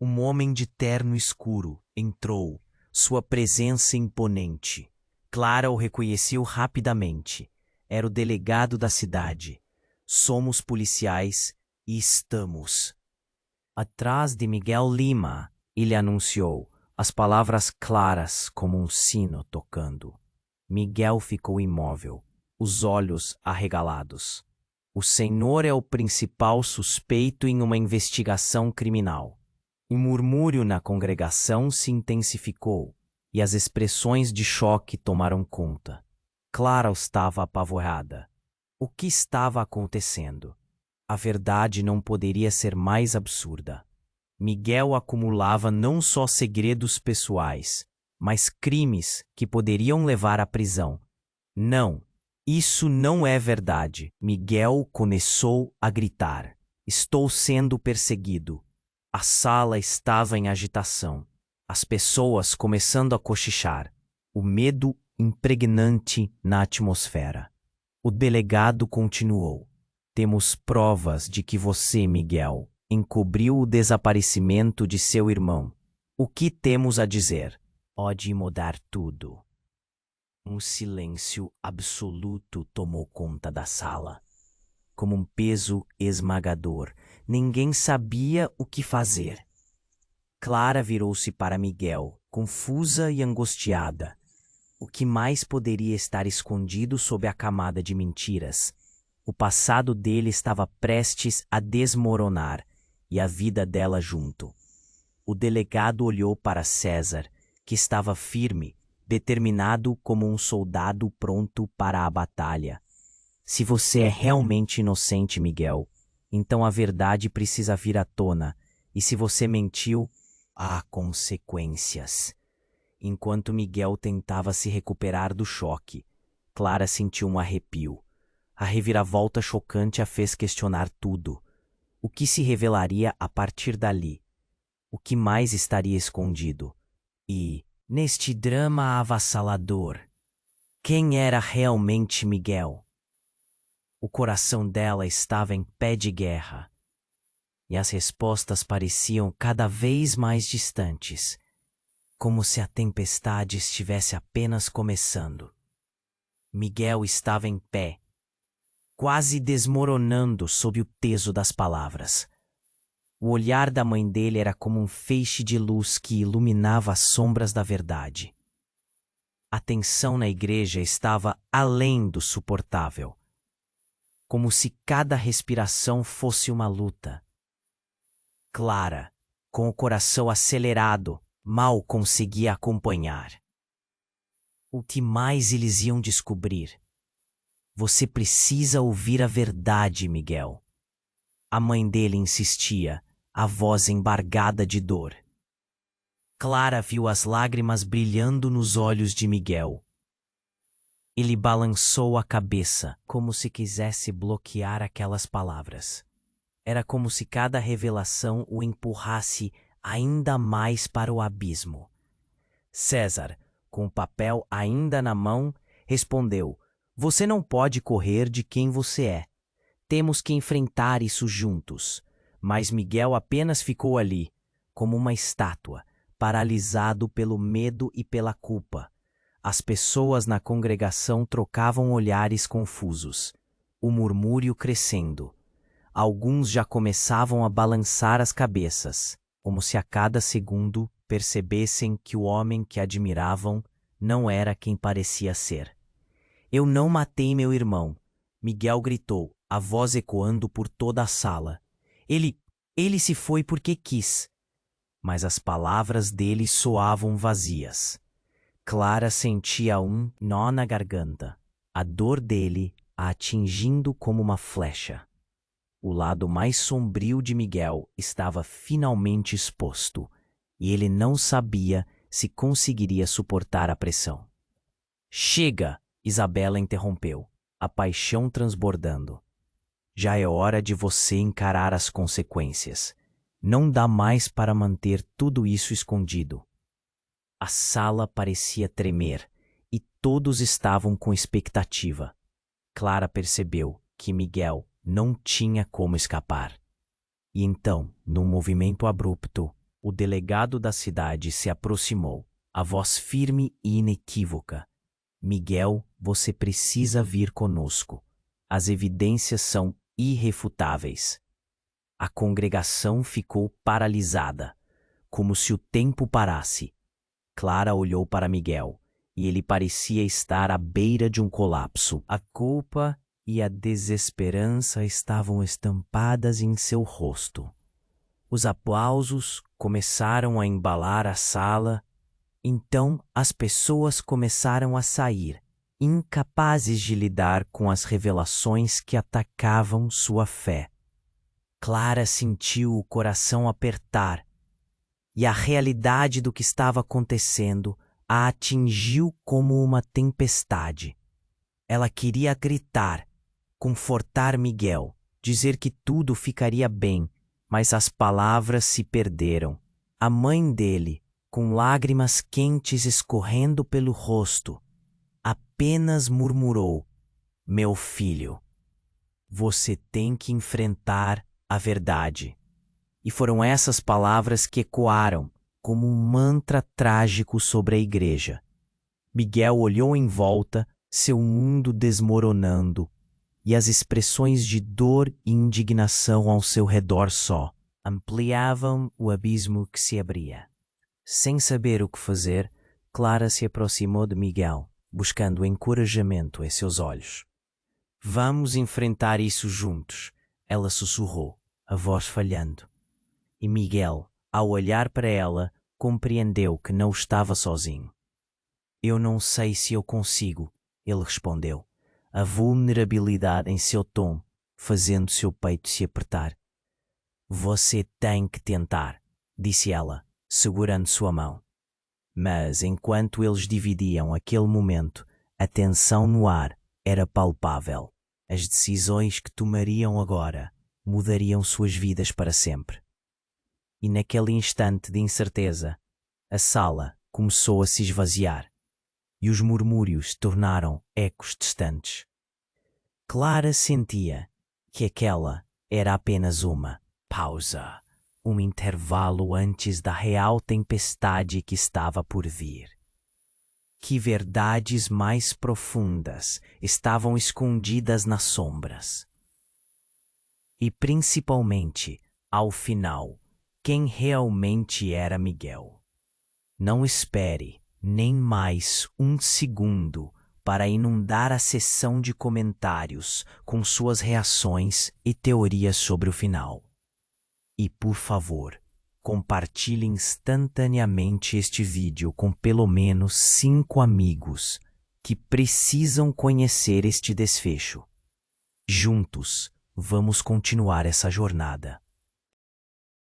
Um homem de terno escuro entrou, sua presença imponente. Clara o reconheceu rapidamente. Era o delegado da cidade. "Somos policiais e estamos atrás de Miguel Lima", ele anunciou, as palavras claras como um sino tocando. Miguel ficou imóvel, os olhos arregalados. "O senhor é o principal suspeito em uma investigação criminal." O murmúrio na congregação se intensificou e as expressões de choque tomaram conta. Clara estava apavorada. O que estava acontecendo? A verdade não poderia ser mais absurda. Miguel acumulava não só segredos pessoais, mas crimes que poderiam levar à prisão. "Não, isso não é verdade." Miguel começou a gritar. "Estou sendo perseguido." A sala estava em agitação. As pessoas começando a cochichar. O medo impregnante na atmosfera. O delegado continuou. "Temos provas de que você, Miguel, encobriu o desaparecimento de seu irmão. O que temos a dizer? Pode mudar tudo." Um silêncio absoluto tomou conta da sala. Como um peso esmagador, ninguém sabia o que fazer. Clara virou-se para Miguel, confusa e angustiada. O que mais poderia estar escondido sob a camada de mentiras? O passado dele estava prestes a desmoronar e a vida dela junto. O delegado olhou para César, que estava firme, determinado como um soldado pronto para a batalha. Se você é realmente inocente, Miguel, então a verdade precisa vir à tona, e se você mentiu, há consequências. Enquanto Miguel tentava se recuperar do choque, Clara sentiu um arrepio. A reviravolta chocante a fez questionar tudo. O que se revelaria a partir dali? O que mais estaria escondido? E, neste drama avassalador, quem era realmente Miguel? O coração dela estava em pé de guerra, e as respostas pareciam cada vez mais distantes, como se a tempestade estivesse apenas começando. Miguel estava em pé, quase desmoronando sob o peso das palavras. O olhar da mãe dele era como um feixe de luz que iluminava as sombras da verdade. A tensão na igreja estava além do suportável, como se cada respiração fosse uma luta. Clara, com o coração acelerado, mal conseguia acompanhar. O que mais eles iam descobrir? Você precisa ouvir a verdade, Miguel. A mãe dele insistia, a voz embargada de dor. Clara viu as lágrimas brilhando nos olhos de Miguel. Ele balançou a cabeça, como se quisesse bloquear aquelas palavras. Era como se cada revelação o empurrasse ainda mais para o abismo. César, com o papel ainda na mão, respondeu: Você não pode correr de quem você é. Temos que enfrentar isso juntos. Mas Miguel apenas ficou ali, como uma estátua, paralisado pelo medo e pela culpa. As pessoas na congregação trocavam olhares confusos, o murmúrio crescendo. Alguns já começavam a balançar as cabeças, como se a cada segundo percebessem que o homem que admiravam não era quem parecia ser. Eu não matei meu irmão, Miguel gritou, a voz ecoando por toda a sala. Ele se foi porque quis. Mas as palavras dele soavam vazias. Clara sentia um nó na garganta, a dor dele a atingindo como uma flecha. O lado mais sombrio de Miguel estava finalmente exposto, e ele não sabia se conseguiria suportar a pressão. Chega! Isabela interrompeu, a paixão transbordando. Já é hora de você encarar as consequências. Não dá mais para manter tudo isso escondido. A sala parecia tremer, e todos estavam com expectativa. Clara percebeu que Miguel não tinha como escapar. E então, num movimento abrupto, o delegado da cidade se aproximou, a voz firme e inequívoca. Miguel, você precisa vir conosco. As evidências são irrefutáveis. A congregação ficou paralisada, como se o tempo parasse. Clara olhou para Miguel, e ele parecia estar à beira de um colapso. A culpa e a desesperança estavam estampadas em seu rosto. Os aplausos começaram a embalar a sala. Então as pessoas começaram a sair, incapazes de lidar com as revelações que atacavam sua fé. Clara sentiu o coração apertar, e a realidade do que estava acontecendo a atingiu como uma tempestade. Ela queria gritar, confortar Miguel, dizer que tudo ficaria bem, mas as palavras se perderam. A mãe dele, com lágrimas quentes escorrendo pelo rosto, apenas murmurou: Meu filho, você tem que enfrentar a verdade. E foram essas palavras que ecoaram como um mantra trágico sobre a igreja. Miguel olhou em volta, seu mundo desmoronando, e as expressões de dor e indignação ao seu redor só ampliavam o abismo que se abria. Sem saber o que fazer, Clara se aproximou de Miguel, buscando encorajamento em seus olhos. Vamos enfrentar isso juntos, ela sussurrou, a voz falhando. E Miguel, ao olhar para ela, compreendeu que não estava sozinho. Eu não sei se eu consigo, ele respondeu, a vulnerabilidade em seu tom, fazendo seu peito se apertar. Você tem que tentar, disse ela, segurando sua mão. Mas enquanto eles dividiam aquele momento, a tensão no ar era palpável. As decisões que tomariam agora mudariam suas vidas para sempre. E naquele instante de incerteza, a sala começou a se esvaziar e os murmúrios tornaram ecos distantes. Clara sentia que aquela era apenas uma pausa, um intervalo antes da real tempestade que estava por vir. Que verdades mais profundas estavam escondidas nas sombras. E principalmente, ao final, quem realmente era Miguel. Não espere nem mais um segundo para inundar a sessão de comentários com suas reações e teorias sobre o final. E, por favor, compartilhe instantaneamente este vídeo com pelo menos 5 amigos que precisam conhecer este desfecho. Juntos, vamos continuar essa jornada.